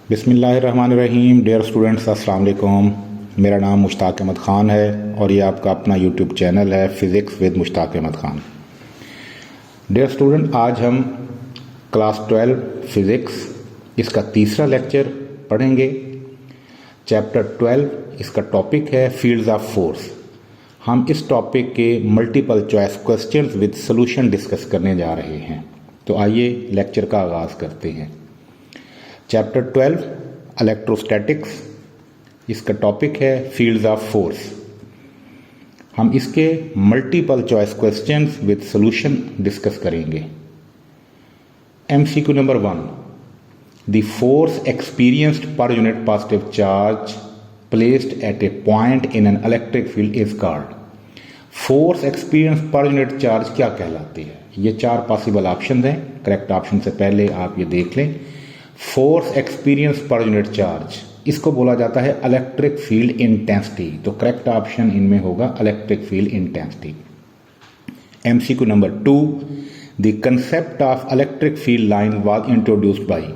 बिस्मिल्लाहिर्रहमानिर्रहीम। Dear students, अस्सलाम वालेकुम। मेरा नाम मुश्ताक अहमद ख़ान है और ये आपका अपना यूट्यूब चैनल है physics with Mushtaq Ahmad Khan. Dear student, आज हम क्लास 12 फ़िज़िक्स इसका तीसरा लेक्चर पढ़ेंगे। चैप्टर 12 इसका टॉपिक है फील्ड्स ऑफ फोर्स। हम इस टॉपिक के multiple choice questions with solution discuss करने जा रहे हैं। तो आइए लेक्चर का आगाज़ करते हैं। चैप्टर 12 इलेक्ट्रोस्टैटिक्स, इसका टॉपिक है फील्ड्स ऑफ फोर्स। हम इसके multiple choice questions with solution discuss करेंगे। MCQ number 1, the force experienced per unit positive charge placed at a point in an electric field is called. Force experience per unit charge क्या कहलाती है? ये चार possible option हैं। Correct option से पहले आप ये देख लें। Force experience per unit charge, इसको बोला जाता है इलेक्ट्रिक फील्ड इंटेंसिटी। तो करेक्ट ऑप्शन इनमें होगा electric field intensity. MCQ number 2, the concept of electric field line was introduced by.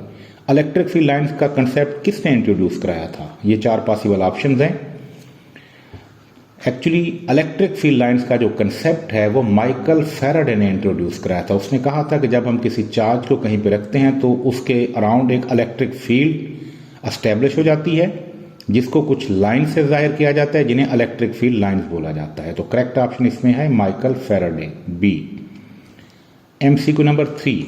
Electric field lines का कंसेप्ट किसने इंट्रोड्यूस कराया था? ये चार पॉसिबल ऑप्शन हैं। एक्चुअली इलेक्ट्रिक फील्ड लाइंस का जो कंसेप्ट है वो माइकल फैराडे ने इंट्रोड्यूस कराया था। उसने कहा था कि जब हम किसी चार्ज को कहीं पे रखते हैं तो उसके अराउंड एक इलेक्ट्रिक फील्ड एस्टेब्लिश हो जाती है, जिसको कुछ लाइन से जाहिर किया जाता है, जिन्हें इलेक्ट्रिक फील्ड लाइंस बोला जाता है। तो करेक्ट ऑप्शन इसमें है Michael Faraday, B. MCQ number 3,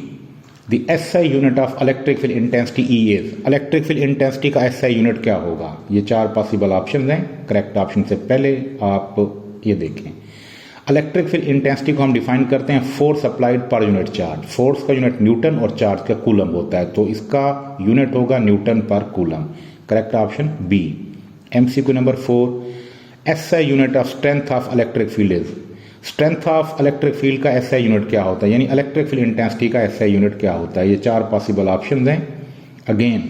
the SI unit of electric field intensity E is. Electric field intensity का एसआई यूनिट क्या होगा? ये चार पॉसिबल ऑप्शन हैं। करेक्ट ऑप्शन से पहले आप ये देखें। इलेक्ट्रिक फील्ड इंटेंसिटी को हम डिफाइन करते हैं force applied per unit charge. Force का यूनिट न्यूटन और चार्ज का कूलम होता है, तो इसका यूनिट होगा newton per coulomb. Correct option B. MCQ number 4, SI unit of strength of electric field is. Strength of electric field का SI unit क्या होता है, यानी इलेक्ट्रिक फील्ड इंटेंसिटी का एसआई यूनिट क्या होता है? ये चार पॉसिबल ऑप्शंस हैं। अगेन,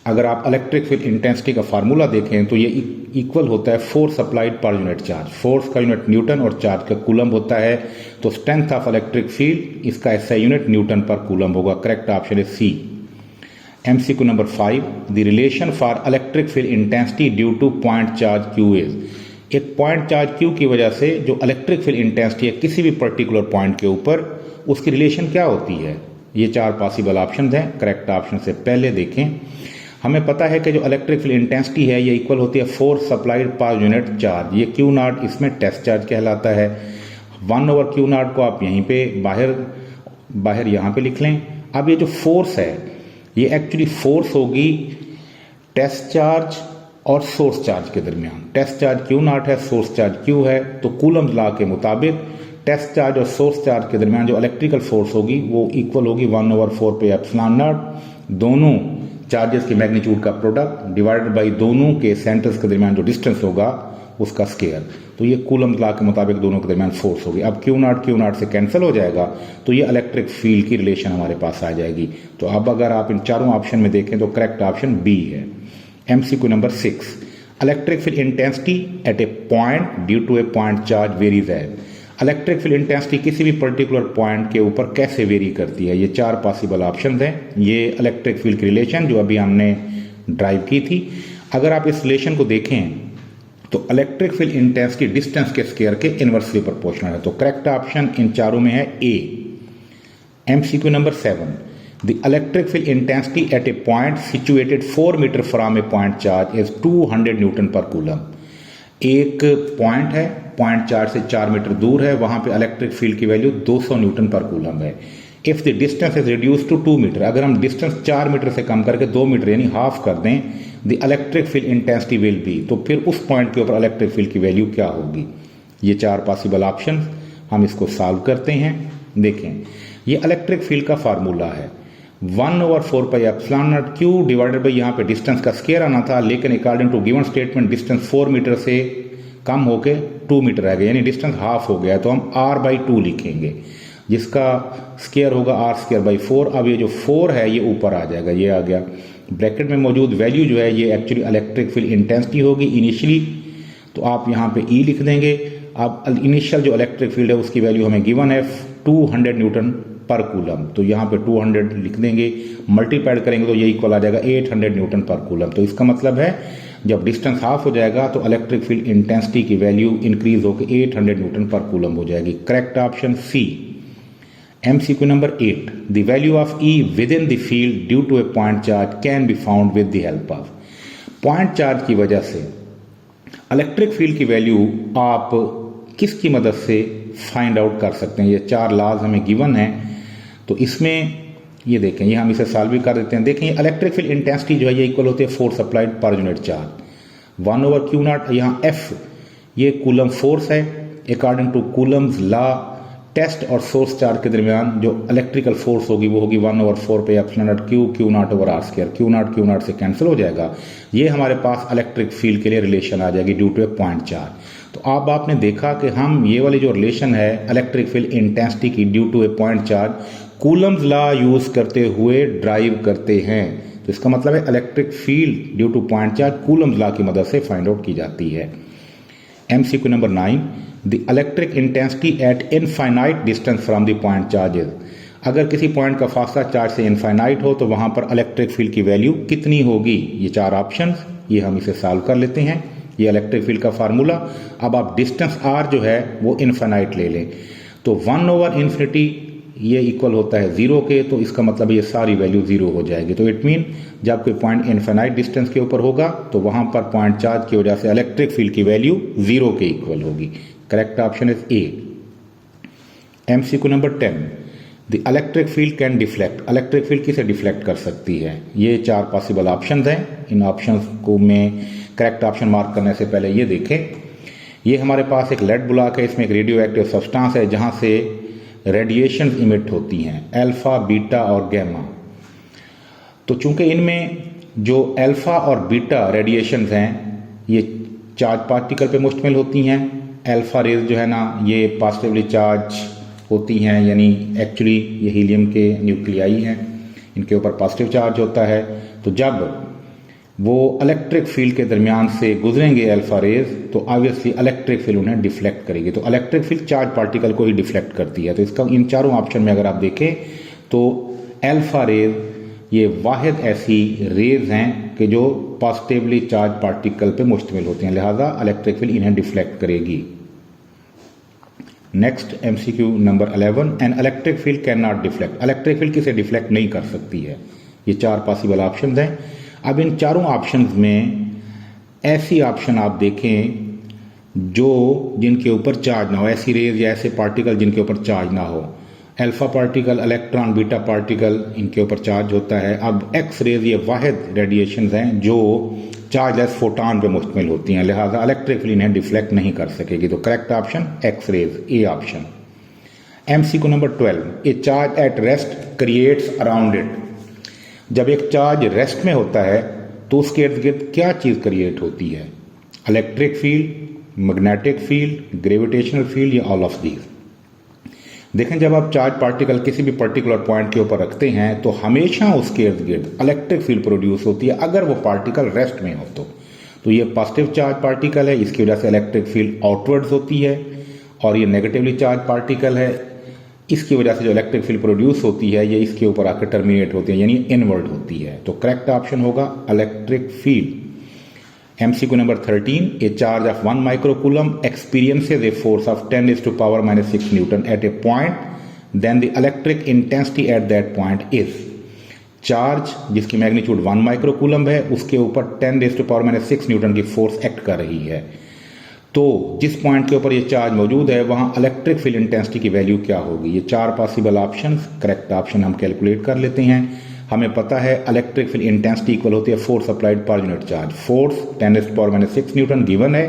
अगर आप इलेक्ट्रिक फील्ड इंटेंसिटी का फार्मूला देखें तो ये इक्वल होता है force applied per unit charge. Force का यूनिट न्यूटन और चार्ज का कूलम होता है, तो स्ट्रेंथ ऑफ इलेक्ट्रिक फील्ड इसका SI unit newton per coulomb होगा। करेक्ट ऑप्शन है C. MCQ number 5, the relation for electric field intensity due to point charge Q is. एक पॉइंट चार्ज क्यू की वजह से जो इलेक्ट्रिक फील्ड इंटेंसिटी है किसी भी पर्टिकुलर पॉइंट के ऊपर, उसकी रिलेशन क्या होती है? ये चार पॉसिबल ऑप्शन हैं। करेक्ट ऑप्शन से पहले देखें। हमें पता है कि जो इलेक्ट्रिक फील्ड इंटेंसिटी है ये इक्वल होती है फोर्स सप्लाइड पर यूनिट चार्ज। ये क्यू नॉट इसमें टेस्ट चार्ज कहलाता है। 1/Q0 को आप यहीं पे बाहर यहाँ पे लिख लें। अब ये जो फोर्स है ये एक्चुअली फोर्स होगी टेस्ट चार्ज और सोर्स चार्ज के दरमियान। टेस्ट चार्ज Q0 है, सोर्स चार्ज Q है, तो कूलम लॉ के मुताबिक टेस्ट चार्ज और सोर्स चार्ज के दरमियान जो इलेक्ट्रिकल फोर्स होगी वो इक्वल होगी 1/4 पे एप्सिलॉन नॉट। दोनों चार्जेस के मैग्नीट्यूड का प्रोडक्ट डिवाइडेड बाई दोनों के सेंटर्स के दरमियान जो डिस्टेंस होगा उसका स्केयर। तो ये कूलम लॉ के मुताबिक दोनों के दरमियान फोर्स होगी। अब Q0 से कैंसिल हो जाएगा तो ये इलेक्ट्रिक फील्ड की रिलेशन हमारे पास आ जाएगी। तो अब अगर आप इन चारों ऑप्शन में देखें तो करेक्ट ऑप्शन बी है। MCQ number 6, electric field intensity at a point due to a point charge varies as. Electric field intensity किसी भी पर्टिकुलर पॉइंट के ऊपर कैसे वेरी करती है? ये चार पॉसिबल ऑप्शंस हैं। ये इलेक्ट्रिक फील्ड की रिलेशन जो अभी हमने ड्राइव की थी, अगर आप इस रिलेशन को देखें तो इलेक्ट्रिक फील्ड इंटेंसिटी डिस्टेंस के स्क्वायर के इनवर्सली प्रोपोर्शनल है। तो करेक्ट ऑप्शन इन चारों में है A. MCQ number 7, the electric field intensity at a point situated 4 metre from a point charge is 200 newton per coulomb. एक पॉइंट है, पॉइंट चार्ज से 4 मीटर दूर है, वहां पे इलेक्ट्रिक फील्ड की वैल्यू 200 न्यूटन पर कूलम है। If the distance is reduce to 2 metre, अगर हम डिस्टेंस 4 मीटर से कम करके 2 मीटर यानी हाफ कर दें, the electric field intensity will be, तो फिर उस पॉइंट के ऊपर इलेक्ट्रिक फील्ड की वैल्यू क्या होगी? ये चार पॉसिबल ऑप्शन, हम इसको सॉल्व करते हैं। देखें, ये इलेक्ट्रिक फील्ड का फार्मूला है 1/4 pi epsilon naught Q divided by यहाँ पे डिस्टेंस का स्क्वायर आना था, लेकिन according to given statement distance 4 metre से कम होके 2 मीटर रह गया, यानी डिस्टेंस हाफ हो गया। तो हम R/2 लिखेंगे, जिसका स्क्वायर होगा R²/4। अब ये जो 4 है ये ऊपर आ जाएगा, ये आ गया। ब्रैकेट में मौजूद वैल्यू जो है ये एक्चुअली इलेक्ट्रिक फील्ड इंटेंसिटी होगी इनिशियली, तो आप यहाँ पे E लिख देंगे। अब इनिशियल जो इलेक्ट्रिक फील्ड है उसकी वैल्यू हमें गिवन है 200 न्यूटन पर कूलम। तो यहाँ पे 200 लिख देंगे, मल्टीप्लाइड करेंगे तो ये इक्वल आ जाएगा 800 न्यूटन पर कूलम। तो इसका मतलब है जब डिस्टेंस हाफ हो जाएगा तो इलेक्ट्रिक फील्ड इंटेंसिटी की वैल्यू इंक्रीज होकर 800 न्यूटन पर कूलम हो जाएगी। Correct option C. MCQ number 8, the value of E within the field due to a point charge can be found with the help of. Point charge की वजह से electric field की value आप किसकी मदद से फाइंड आउट कर सकते हैं। ये 4 लॉज हमें गिवन है, तो इसमें ये देखें, ये हम इसे सॉल्व भी कर देते हैं। देखें इलेक्ट्रिक फील्ड इंटेंसिटी जो है ये इक्वल होती है force applied per unit charge 1/Q0। यहाँ F ये कूलम फोर्स है। According to Coulomb's law test और सोर्स चार्ज के दरमियान जो इलेक्ट्रिकल फोर्स होगी वो होगी 1/4 पे एप्सिलॉन Q Q0/r²। Q0 से कैंसिल हो जाएगा। ये हमारे पास इलेक्ट्रिक फील्ड के लिए रिलेशन आ जाएगी due to a point charge. तो अब आपने देखा कि हम ये वाली जो रिलेशन है इलेक्ट्रिक फील्ड इंटेंसिटी की due to a point charge Coulomb's law use करते हुए ड्राइव करते हैं। तो इसका मतलब है electric field due to point charge Coulomb's law की मदद से फाइंड आउट की जाती है। MCQ number 9, the electric intensity at infinite distance from the point charges. अगर किसी पॉइंट का फासला चार्ज से इनफाइनाइट हो तो वहां पर इलेक्ट्रिक फील्ड की वैल्यू कितनी होगी। ये 4 ऑप्शन, ये हम इसे सॉल्व कर लेते हैं। ये इलेक्ट्रिक फील्ड का फार्मूला। अब आप डिस्टेंस r जो है वो इनफाइनाइट ले लें, तो 1/∞ ये इक्वल होता है 0 के, तो इसका मतलब ये सारी वैल्यू 0 हो जाएगी। तो इट मीन जब कोई पॉइंट इनफाइनाइट डिस्टेंस के ऊपर होगा तो वहां पर पॉइंट चार्ज की वजह से इलेक्ट्रिक फील्ड की वैल्यू 0 के इक्वल होगी। Correct option is a. MCQ number 10, the electric field can deflect. Electric field किसे डिफ्लेक्ट कर सकती है। ये 4 पॉसिबल ऑप्शंस हैं। इन ऑप्शंस को में करेक्ट ऑप्शन मार्क करने से पहले ये देखें, ये हमारे पास एक लेड ब्लॉक है, इसमें एक रेडियो एक्टिव सब्सटेंस है जहां से रेडिएशन इमिट होती हैं, अल्फा, बीटा और गैमा। तो चूंकि इनमें जो अल्फा और बीटा रेडिएशंस हैं ये चार्ज पार्टिकल पे मुश्तमिल होती हैं। अल्फा रेज जो है ना ये पॉजिटिवली चार्ज होती हैं, यानी एक्चुअली ये हीलियम के न्यूक्लियाई हैं, इनके ऊपर पॉजिटिव चार्ज होता है। तो जब वो इलेक्ट्रिक फील्ड के दरमियान से गुजरेंगे अल्फा रेज तो ऑब्वियसली इलेक्ट्रिक फील्ड उन्हें डिफ्लेक्ट करेगी। तो इलेक्ट्रिक फील्ड चार्ज पार्टिकल को ही डिफ्लेक्ट करती है। तो इसका इन 4 ऑप्शन में अगर आप देखें तो अल्फा रेज ये वाहिद ऐसी रेज हैं कि जो पॉजिटिवली चार्ज पार्टिकल पे मुश्तमिल होती हैं, लिहाजा इलेक्ट्रिक फील्ड इन्हें डिफ्लेक्ट करेगी। Next MCQ number 11, N electric field can not deflect. Electric field किसे डिफ्लेक्ट नहीं कर सकती है। ये 4 पॉसिबल ऑप्शन हैं। अब इन 4 ऑप्शंस में ऐसी ऑप्शन आप देखें जो जिनके ऊपर चार्ज ना हो, ऐसी रेज या ऐसे पार्टिकल जिनके ऊपर चार्ज ना हो। Alpha particle, electron, beta particle इनके ऊपर चार्ज होता है। अब एक्स रेज ये वाहिद रेडिएशन हैं जो चार्जलेस फोटॉन पे मुश्तमिल होती हैं, लिहाजा इलेक्ट्रिक फील्ड इन्हें डिफ्लेक्ट नहीं कर सकेगी। तो correct option X rays, A option. MCQ number 12, a charge at rest creates around it. जब एक चार्ज रेस्ट में होता है तो उसके इर्द गिर्द क्या चीज क्रिएट होती है। Electric field, magnetic field, gravitational field या ऑल ऑफ दीज। देखें जब आप चार्ज पार्टिकल किसी भी पर्टिकुलर पॉइंट के ऊपर रखते हैं तो हमेशा उसके इर्द गिर्द इलेक्ट्रिक फील्ड प्रोड्यूस होती है अगर वो पार्टिकल रेस्ट में हो तो ये पॉजिटिव चार्ज पार्टिकल है, इसकी वजह से इलेक्ट्रिक फील्ड आउटवर्ड्स होती है, और ये नेगेटिवली चार्ज पार्टिकल है, इसकी वजह से जो इलेक्ट्रिक फील्ड प्रोड्यूस होती है ये इसके ऊपर आकर टर्मिनेट होती है, यानी इनवर्ड होती है। तो करेक्ट ऑप्शन होगा electric field. MCQ number 13, a charge of 1 microcoulomb experiences a force of 10⁻⁻⁶ newton at a point, then the electric intensity at that point is. Charge जिसकी मैग्नीट्यूड 1 माइक्रोकूलम है उसके ऊपर 10⁻⁶ न्यूटन की force act कर रही है। तो जिस पॉइंट के ऊपर ये चार्ज मौजूद है वहां इलेक्ट्रिक फील्ड इंटेंसिटी की वैल्यू क्या होगी। ये 4 पॉसिबल ऑप्शन, करेक्ट ऑप्शन हम कैलकुलेट कर लेते हैं। हमें पता है इलेक्ट्रिक फील्ड इंटेंसिटी इक्वल होती है force applied per unit charge. Force 10⁻⁶ Newton given है,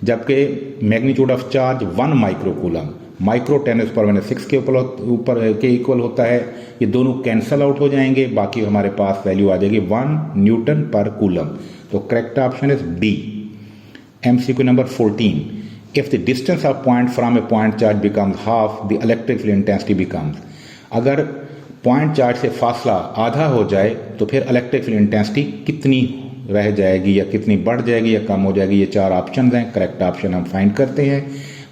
जबकि magnitude of charge 1 microcoulomb, micro 10⁻⁶ के ऊपर के इक्वल होता है। ये दोनों कैंसल आउट हो जाएंगे, बाकी हमारे पास वैल्यू आ जाएगी 1 न्यूटन पर कूलम। तो correct option is B. MCQ number 14, if the distance of point from a point charge becomes half, the electric field intensity becomes। अगर पॉइंट चार्ज से फासला आधा हो जाए तो फिर इलेक्ट्रिक फील्ड इंटेंसिटी कितनी रह जाएगी या कितनी बढ़ जाएगी या कम हो जाएगी। ये 4 ऑप्शन हैं, करेक्ट ऑप्शन हम फाइंड करते हैं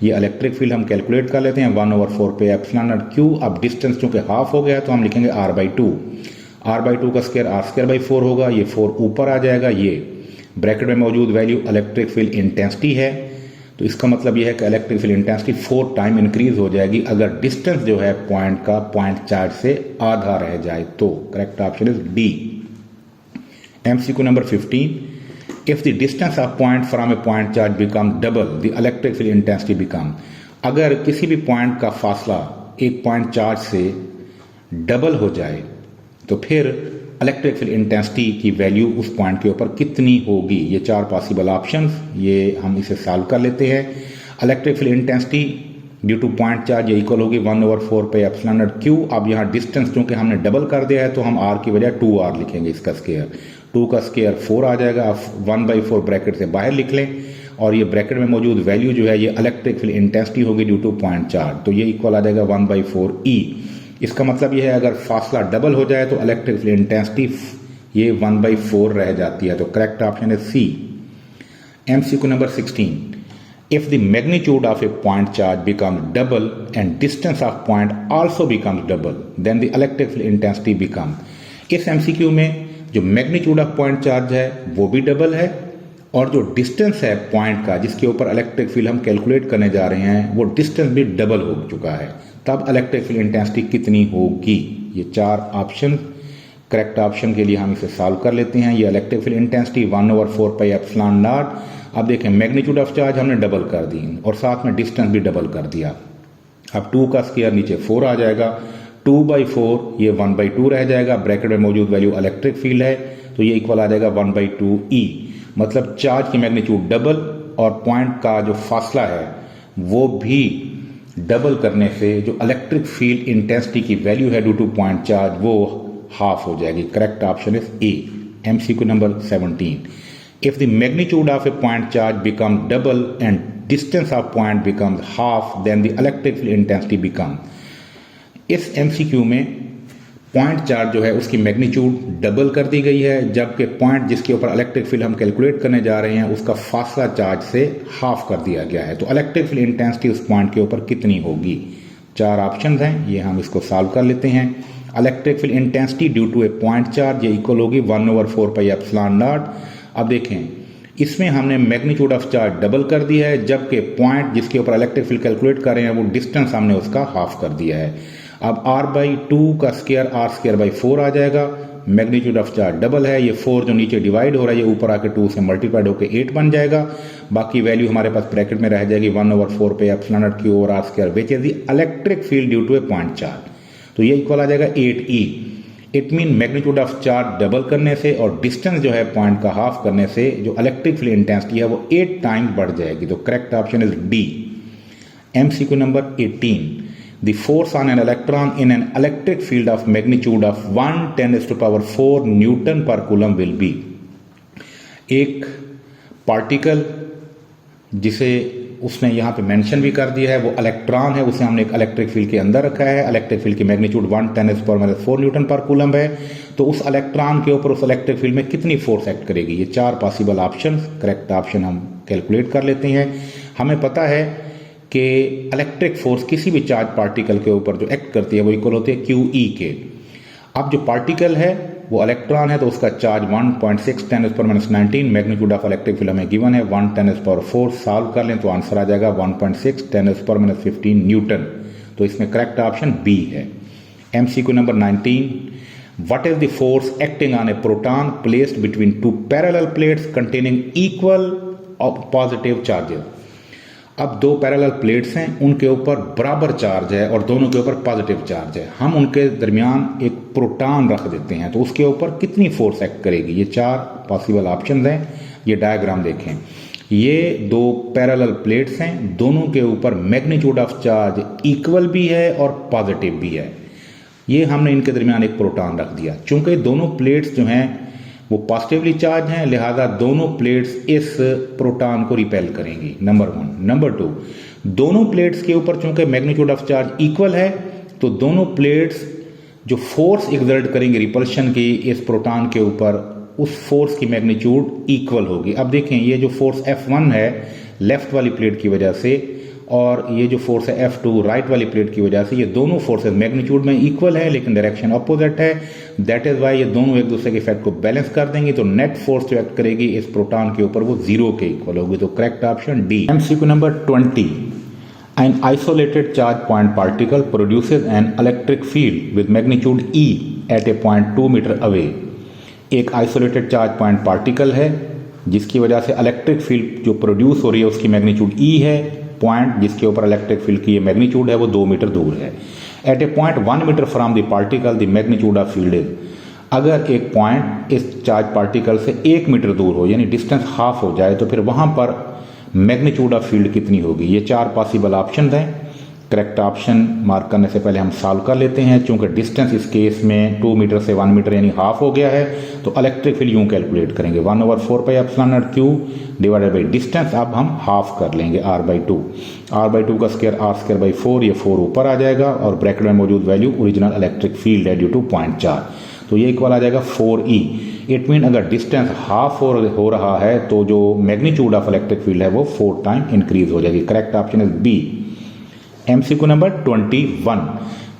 ये इलेक्ट्रिक फील्ड हम कैलकुलेट कर लेते हैं 1/4 पे एप्सिलॉन नॉट क्यू। अब डिस्टेंस चूंकि हाफ हो गया तो हम लिखेंगे r/2। r/2 का स्क्वायर r²/4 होगा, ये 4 ऊपर आ जाएगा। ये ब्रैकेट में मौजूद वैल्यू इलेक्ट्रिक फील्ड इंटेंसिटी है, तो इसका मतलब यह है कि electric field intensity 4 time increase हो जाएगी अगर डिस्टेंस जो है पॉइंट का पॉइंट चार्ज से आधा रह जाए तो। Correct option is D. MCQ number 15, if the distance of point from a point charge become double the electric field intensity become। अगर किसी भी पॉइंट का फासला एक पॉइंट चार्ज से डबल हो जाए तो फिर इलेक्ट्रिक फील्ड इंटेंसिटी की वैल्यू उस पॉइंट के ऊपर कितनी होगी। ये 4 पॉसिबल ऑप्शंस, ये हम इसे सॉल्व कर लेते हैं। Electric field intensity due to point charge ये इक्वल होगी 1/4 पे एप्सिलॉन नॉट क्यू। अब यहाँ डिस्टेंस क्योंकि हमने डबल कर दिया है तो हम r की बजाय 2r लिखेंगे, इसका स्क्वायर 2 का स्क्वायर 4 आ जाएगा। आप 1/4 ब्रैकेट से बाहर लिख लें और ये ब्रैकेट में मौजूद वैल्यू जो है ये इलेक्ट्रिक फील्ड इंटेंसिटी होगी ड्यू टू पॉइंट चार्ज, तो ये इक्वल आ जाएगा 1/4 E। इसका मतलब ये है अगर फासला डबल हो जाए तो इलेक्ट्रिक फील्ड इंटेंसिटी ये 1/4 रह जाती है, तो करेक्ट ऑप्शन है सी। MCQ number 16, if the magnitude of a point charge becomes double and distance of point also becomes double then the electric field intensity becomes। इस MCQ में जो मैग्नीट्यूड ऑफ पॉइंट चार्ज है वो भी double है और जो डिस्टेंस है पॉइंट का जिसके ऊपर इलेक्ट्रिक फील्ड हम कैलकुलेट करने जा रहे हैं वो डिस्टेंस भी डबल हो चुका है, तब इलेक्ट्रिक फील्ड इंटेंसिटी कितनी होगी। ये 4 ऑप्शन, करेक्ट ऑप्शन के लिए हम इसे सॉल्व कर लेते हैं। ये electric field intensity 1/4 pi epsilon not. अब देखें मैग्नीट्यूड ऑफ चार्ज हमने डबल कर दी और साथ में डिस्टेंस भी डबल कर दिया। अब 2 का स्क्वायर नीचे 4 आ जाएगा, 2/4 ये 1/2 रह जाएगा। ब्रैकेट में मौजूद वैल्यू इलेक्ट्रिक फील्ड है तो ये इक्वल आ जाएगा 1/2 E। मतलब चार्ज की मैग्नीट्यूड डबल और पॉइंट का जो फासला है वो भी डबल करने से जो इलेक्ट्रिक फील्ड इंटेंसिटी की वैल्यू है ड्यू टू पॉइंट चार्ज वो हाफ हो जाएगी। Correct option is a. MCQ number 17, if the magnitude of a point charge becomes double and distance of point becomes half then the electric field intensity becomes। इस MCQ में point charge जो है उसकी magnitude double कर दी गई है जबकि point जिसके ऊपर इलेक्ट्रिक फील्ड हम कैलकुलेट करने जा रहे हैं उसका फासला चार्ज से हाफ कर दिया गया है, तो इलेक्ट्रिक फील्ड इंटेंसिटी उस पॉइंट के ऊपर कितनी होगी। 4 ऑप्शन हैं, ये हम इसको सॉल्व कर लेते हैं। Electric field intensity due to a point charge ये इक्वल होगी 1/4 पाई एप्सिलॉन नॉट। अब देखें इसमें हमने मैग्नीट्यूड ऑफ चार्ज डबल कर दिया है जबकि पॉइंट जिसके ऊपर इलेक्ट्रिक फील्ड कैलकुलेट कर रहे हैं वो डिस्टेंस हमने उसका हाफ कर दिया है। अब r/2 का स्क्वायर r²/4 आ जाएगा। मैग्नीट्यूड ऑफ चार्ज डबल है, ये 4 जो नीचे डिवाइड हो रहा है ये ऊपर आके 2 से मल्टीप्लाइड होकर 8 बन जाएगा। बाकी वैल्यू हमारे पास ब्रैकेट में रह जाएगी 1/4 पे एप्सिलॉन नॉट क्यू और r² which is the electric field due to a point charge, तो ये इक्वल आ जाएगा 8E। It mean magnitude of charge double करने से और डिस्टेंस जो है पॉइंट का हाफ करने से जो इलेक्ट्रिक फील्ड इंटेंसिटी है वो 8 टाइम्स बढ़ जाएगी, तो correct option is D. MCQ number 18, the force on an electron in an electric field of magnitude of 1×10⁴ Newton per coulomb will be। एक पार्टिकल जिसे उसने यहाँ पे मेंशन भी कर दिया है वो इलेक्ट्रॉन है, उसे हमने एक इलेक्ट्रिक फील्ड के अंदर रखा है। इलेक्ट्रिक फील्ड की मैग्नीट्यूड 1×10⁻⁴ न्यूटन पर कूलम है, तो उस इलेक्ट्रॉन के ऊपर उस इलेक्ट्रिक फील्ड में कितनी फोर्स एक्ट करेगी। ये 4 पॉसिबल ऑप्शन, करेक्ट ऑप्शन हम कैलकुलेट कर लेते हैं। हमें पता है कि इलेक्ट्रिक फोर्स किसी भी चार्ज पार्टिकल के ऊपर जो एक्ट करती है वो इक्वल होती है QE के। अब जो पार्टिकल है वो इलेक्ट्रॉन है तो उसका charge 1.6 10⁻⁹, magnitude of electric field हमें गिवन है 1 10⁴। सॉल्व कर लें तो आंसर आ जाएगा 1.6 10⁻15 न्यूटन, तो इसमें करेक्ट ऑप्शन बी है। MCQ number 19, what is the force acting on a proton placed between 2 parallel plates containing equal positive charges। अब 2 पैरेलल प्लेट्स हैं, उनके ऊपर बराबर चार्ज है और दोनों के ऊपर पॉजिटिव चार्ज है। हम उनके दरमियान एक प्रोटॉन रख देते हैं तो उसके ऊपर कितनी फोर्स एक्ट करेगी। ये 4 पॉसिबल ऑप्शंस हैं। ये डायग्राम देखें, ये 2 पैरेलल प्लेट्स हैं, दोनों के ऊपर मैग्नीट्यूड ऑफ चार्ज इक्वल भी है और पॉजिटिव भी है। ये हमने इनके दरमियान एक प्रोटॉन रख दिया। चूंकि दोनों प्लेट्स जो हैं वो पॉजिटिवली चार्ज हैं लिहाजा दोनों प्लेट्स इस प्रोटॉन को रिपेल करेंगी, नंबर 1। नंबर 2, दोनों प्लेट्स के ऊपर चूंकि मैग्नीट्यूड ऑफ चार्ज इक्वल है तो दोनों प्लेट्स जो फोर्स एक्सर्ट करेंगे रिपल्शन की इस प्रोटॉन के ऊपर उस फोर्स की मैग्नीट्यूड इक्वल होगी। अब देखें ये जो फोर्स F1 है लेफ्ट वाली प्लेट की वजह से और ये जो फोर्स है F2 राइट वाली प्लेट की वजह से, ये दोनों फोर्सेस मैग्नीट्यूड में इक्वल है लेकिन डायरेक्शन अपोजिट है। दैट इज वाई ये दोनों एक दूसरे के इफेक्ट को बैलेंस कर देंगे, तो नेट फोर्स जो एक्ट करेगी इस प्रोटॉन के ऊपर वो 0 के इक्वल होगी। तो correct option D. MCQ number 20, an isolated charge point particle produces an electric field with magnitude E at a point 2 metre away। एक आइसोलेटेड चार्ज पॉइंट पार्टिकल है जिसकी वजह से इलेक्ट्रिक फील्ड जो प्रोड्यूस हो रही है उसकी मैग्नीट्यूड E है। पॉइंट जिसके ऊपर इलेक्ट्रिक फील्ड की मैग्नीट्यूड है वो 2 मीटर दूर है। At a point 1 metre from the particle the magnitude of field is. अगर एक पॉइंट इस चार्ज पार्टिकल से 1 मीटर दूर हो यानी डिस्टेंस हाफ हो जाए तो फिर वहां पर मैग्नीट्यूड ऑफ फील्ड कितनी होगी। ये 4 पॉसिबल ऑप्शन हैं। करेक्ट ऑप्शन मार्क करने से पहले हम सॉल्व कर लेते हैं। चूंकि डिस्टेंस इस केस में 2 मीटर से 1 मीटर यानी हाफ हो गया है तो इलेक्ट्रिक फील्ड यूं कैलकुलेट करेंगे 1/4 pi epsilon naught q divided by distance. अब हम हाफ कर लेंगे r/2। r/2 का स्क्वायर r²/4, ये 4 ऊपर आ जाएगा और ब्रैकेट में मौजूद वैल्यू ओरिजिनल इलेक्ट्रिक फील्ड है ड्यू टू पॉइंट चार्ज। तो ये इक्वल आ जाएगा 4e। इट मीन अगर डिस्टेंस हाफ हो रहा है तो जो मैग्नीट्यूड ऑफ इलेक्ट्रिक फील्ड है वो 4 टाइम इंक्रीज हो जाएगी। Correct option is B. MCQ number 21,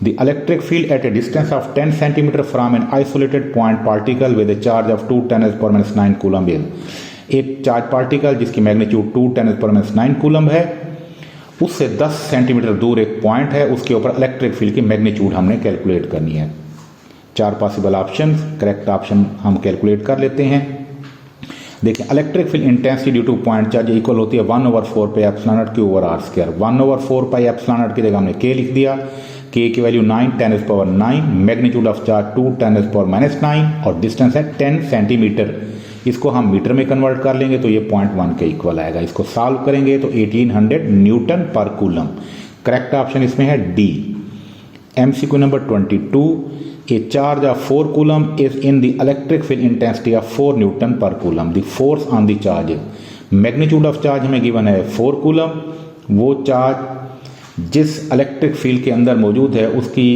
the electric field at a distance of 10 cm from an isolated point particle with a charge of 2 × 10⁻⁹ coulomb is। एक charge particle जिसकी magnitude 2 × 10⁻⁹ coulomb है, उससे 10 centimetre दूर एक point है, उसके ऊपर electric field की मैग्नीट्यूड हमने कैलकुलेट करनी है। 4 पॉसिबल ऑप्शन, करेक्ट ऑप्शन हम कैलकुलेट कर लेते हैं। देखिए electric field intensity due to point charge equal होती है 1/4 pi epsilon naught q over r²। 1/4 pi epsilon not की जगह हमने k लिख दिया। k की वैल्यू 9 10⁻⁹, मैग्नीट्यूड ऑफ चार्ज 2 10⁻⁹ और डिस्टेंस है 10 सेंटीमीटर। इसको हम मीटर में कन्वर्ट कर लेंगे तो ये 0.1 के इक्वल आएगा। इसको सॉल्व करेंगे तो 1800 Newton per coulomb. Correct option इसमें है D. MCQ number 22, a charge of 4 coulomb is in the electric field intensity of 4 Newton per coulomb। The force on the charge is, magnitude of charge हमें given है 4 coulomb. वो charge जिस electric field के अंदर मौजूद है उसकी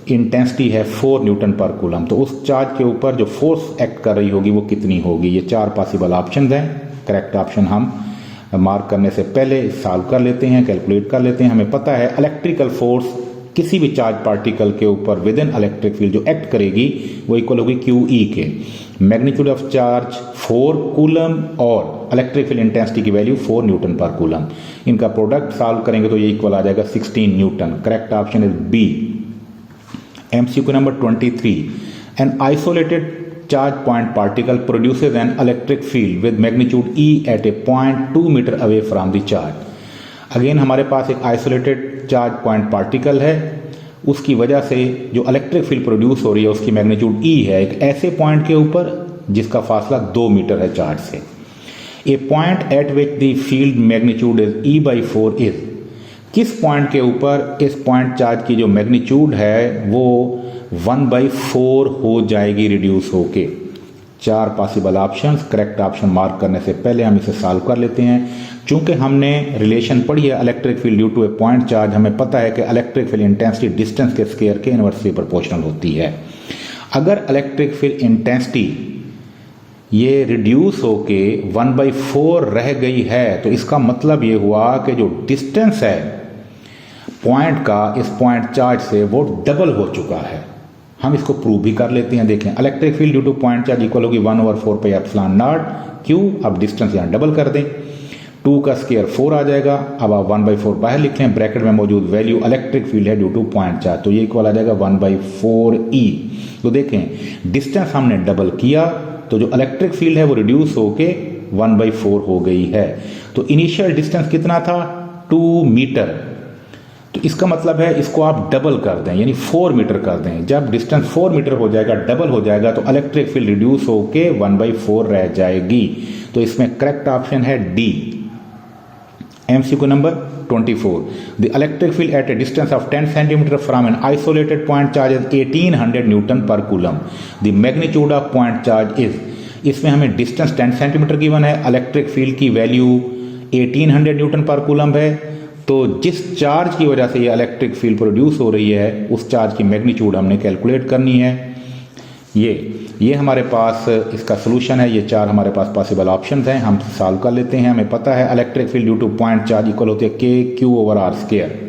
intensity है 4 न्यूटन पर कूलम। तो उस चार्ज के ऊपर जो फोर्स एक्ट कर रही होगी वो कितनी होगी। ये 4 पॉसिबल ऑप्शन हैं। करेक्ट ऑप्शन हम मार्क करने से पहले सॉल्व कर लेते हैं, कैलकुलेट कर लेते हैं। हमें पता है इलेक्ट्रिकल फोर्स किसी भी चार्ज पार्टिकल के ऊपर विद इन इलेक्ट्रिक फील्ड जो एक्ट करेगी वो इक्वल होगी QE के। मैग्नीट्यूड ऑफ चार्ज 4 कूलम और इलेक्ट्रिक फील्ड इंटेंसिटी की वैल्यू 4 न्यूटन पर कूलम। इनका प्रोडक्ट सॉल्व करेंगे तो ये इक्वल आ जाएगा 16 newton. Correct option is B. MCQ number 23, an isolated charge point particle produces an electric field with magnitude E at a point 2 metre away from the charge। Again हमारे पास एक isolated charge point particle है, उसकी वजह से जो electric field produce हो रही है उसकी मैग्नीट्यूड E है एक ऐसे पॉइंट के ऊपर जिसका फासला 2 मीटर है चार्ज से। A point at which the field magnitude is E/4 is. किस पॉइंट के ऊपर इस पॉइंट चार्ज की जो मैग्नीट्यूड है वो 1/4 हो जाएगी रिड्यूस होके। 4 possible options. Correct option mark करने से पहले हम इसे सॉल्व कर लेते हैं। चूंकि हमने रिलेशन पढ़ी है electric field due to a point charge, हमें पता है कि इलेक्ट्रिक फील्ड इंटेंसिटी डिस्टेंस के स्क्वायर के इनवर्सली प्रोपोर्शनल होती है। अगर इलेक्ट्रिक फील्ड इंटेंसिटी ये रिड्यूस होके 1/4 रह गई है तो इसका मतलब ये हुआ कि जो डिस्टेंस है पॉइंट का इस पॉइंट चार्ज से वो डबल हो चुका है। हम इसको प्रूव भी कर लेते हैं। देखें electric field due to point charge equal होगी 1/4 पाई एप्सिलॉन नॉट q। अब डिस्टेंस यहाँ डबल कर दें, 2 का स्क्वायर 4 आ जाएगा। अब आप 1/4 बाहर लिख लें, ब्रैकेट में मौजूद वैल्यू इलेक्ट्रिक फील्ड है ड्यू टू पॉइंट चार्ज, तो ये इक्वल आ जाएगा 1/4e। तो देखें डिस्टेंस हमने डबल किया तो जो इलेक्ट्रिक फील्ड है वो रिड्यूस होके 1/4 हो गई है। तो इनिशियल डिस्टेंस कितना था 2 मीटर, तो इसका मतलब है इसको आप डबल कर दें यानी 4 मीटर कर दें। जब डिस्टेंस 4 मीटर हो जाएगा डबल हो जाएगा तो इलेक्ट्रिक फील्ड रिड्यूस होके 1/4 रह जाएगी। तो इसमें करेक्ट ऑप्शन है D. MCQ number 24, the electric field at a distance of 10 cm from an isolated point charge is 1800 Newton per coulomb। the magnitude of point charge is। इसमें हमें distance 10 centimetre given है, electric field की value 1800 Newton per coulomb है। तो जिस charge की वजह से ये इलेक्ट्रिक फील्ड प्रोड्यूस हो रही है उस चार्ज की मैग्नीट्यूड हमने कैलकुलेट करनी है। ये ये हमारे पास इसका सोल्यूशन है। ये 4 हमारे पास पॉसिबल ऑप्शंस हैं, हम सॉल्व कर लेते हैं। हमें पता है electric field due to point charge equal होती है के क्यू ओवर आर स्क्वायर।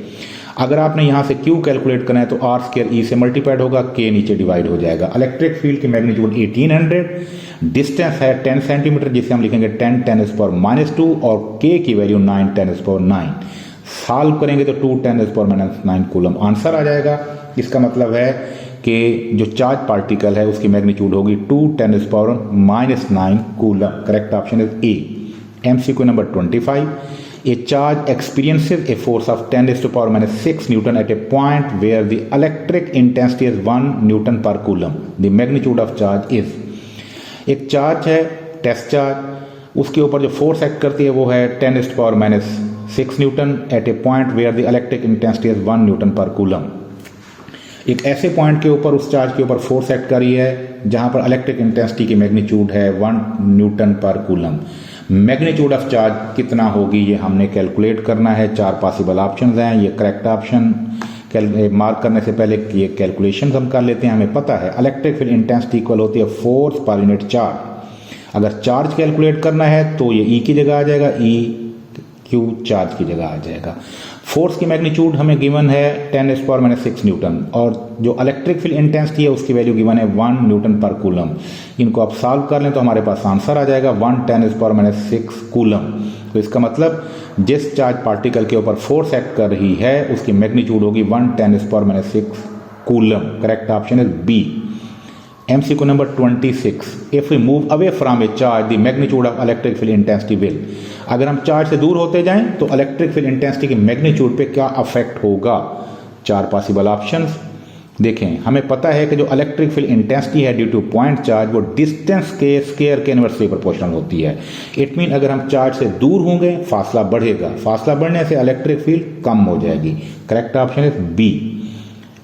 अगर आपने यहाँ से क्यू कैलकुलेट करना है तो आर स्क्वायर ई से मल्टीप्लाइड होगा, के नीचे डिवाइड हो जाएगा। इलेक्ट्रिक फील्ड की मैग्नीट्यूड 1800, डिस्टेंस है 10 सेंटीमीटर जिसे हम लिखेंगे 10 10⁻², और के की वैल्यू 9 10⁻⁹। सॉल्व करेंगे तो 2 10⁻⁹ कूलम आंसर आ जाएगा। इसका मतलब है कि जो चार्ज पार्टिकल है उसकी मैग्नीट्यूड होगी 2 10⁻⁹ coulomb. Correct option is a. MCQ number 25, a charge experiences a force of 10⁻⁶ Newton at a point where the electric intensity is 1 Newton per coulomb. The magnitude of charge is, एक charge है test charge, उसके ऊपर जो force act करती है वो है 10⁻⁶ newton at a point where the electric intensity is 1 newton per coulomb. एक ऐसे पॉइंट के ऊपर उस चार्ज के ऊपर फोर्स एक्ट कर रही है जहां पर इलेक्ट्रिक इंटेंसिटी की मैग्नीट्यूड है 1 newton per coulomb. Magnitude of charge कितना होगी ये हमने कैलकुलेट करना है। 4 पॉसिबल ऑप्शंस हैं। ये करेक्ट ऑप्शन मार्क करने से पहले ये कैलकुलेशन हम कर लेते हैं। हमें पता है इलेक्ट्रिक फील्ड इंटेंसिटी इक्वल होती है फोर्स पर यूनिट चार्ज। अगर चार्ज कैलकुलेट करना है तो ये ई की जगह आ जाएगा, ई क्यू चार्ज की जगह आ जाएगा। फोर्स की मैग्नीट्यूड हमें गिवन है 10⁻⁶ न्यूटन, और जो इलेक्ट्रिक फील्ड इंटेंसिटी है उसकी वैल्यू गिवन है 1 न्यूटन पर कूलम। इनको आप सॉल्व कर लें तो हमारे पास आंसर आ जाएगा 1 10⁻⁶ कूलम। तो इसका मतलब जिस चार्ज पार्टिकल के ऊपर फोर्स एक्ट कर रही है उसकी मैग्नीट्यूड होगी 1 10⁻⁶ coulomb. Correct option is B. MCQ number 26, if we move away from a charge the magnitude of electric field intensity will, अगर हम चार्ज से दूर होते जाएं तो इलेक्ट्रिक फील्ड इंटेंसिटी की मैग्नीट्यूड पे क्या अफेक्ट होगा। 4 पॉसिबल ऑप्शंस देखें। हमें पता है कि जो इलेक्ट्रिक फील्ड इंटेंसिटी है ड्यू टू पॉइंट चार्ज वो डिस्टेंस के स्क्वायर के इनवर्सली प्रोपोर्शनल होती है। इट मीन अगर हम चार्ज से दूर होंगे फासला बढ़ेगा, फासला बढ़ने से इलेक्ट्रिक फील्ड कम हो जाएगी। Correct option is B.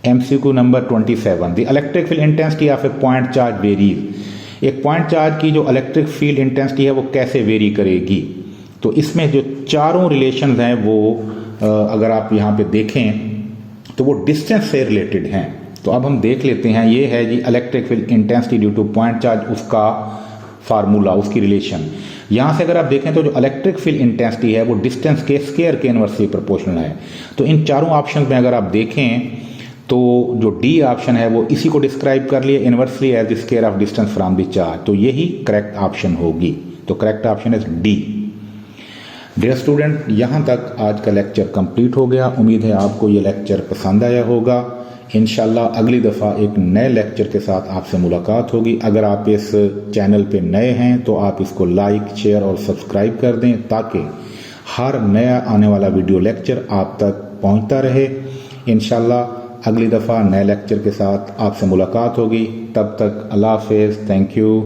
MCQ number 27, the electric field intensity of a point charge varies. एक पॉइंट चार्ज की जो इलेक्ट्रिक फील्ड इंटेंसिटी है वो कैसे वेरी करेगी। तो इसमें जो चारों रिलेशंस हैं वो अगर आप यहाँ पे देखें तो वो डिस्टेंस से रिलेटेड हैं। तो अब हम देख लेते हैं। ये है जी electric field intensity due to point charge, उसका फार्मूला, उसकी रिलेशन। यहाँ से अगर आप देखें तो जो इलेक्ट्रिक फील्ड इंटेंसिटी है वो डिस्टेंस के स्क्वायर के इनवर्सली प्रोपोर्शनल है। तो इन चारों ऑप्शन में अगर आप देखें तो जो डी ऑप्शन है वो इसी को डिस्क्राइब कर लिए, inversely as the square of distance from the charge. तो यही करेक्ट ऑप्शन होगी। तो correct option is D. Dear student, यहाँ तक आज का लेक्चर कंप्लीट हो गया। उम्मीद है आपको ये लेक्चर पसंद आया होगा। इंशाल्लाह अगली दफ़ा एक नए लेक्चर के साथ आपसे मुलाकात होगी। अगर आप इस चैनल पे नए हैं तो आप इसको लाइक, शेयर और सब्सक्राइब कर दें ताकि हर नया आने वाला वीडियो लेक्चर आप तक पहुँचता रहे। इंशाल्लाह अगली दफ़ा नए लेक्चर के साथ आपसे मुलाकात होगी। तब तक अल्लाह हाफ़िज़। Thank you.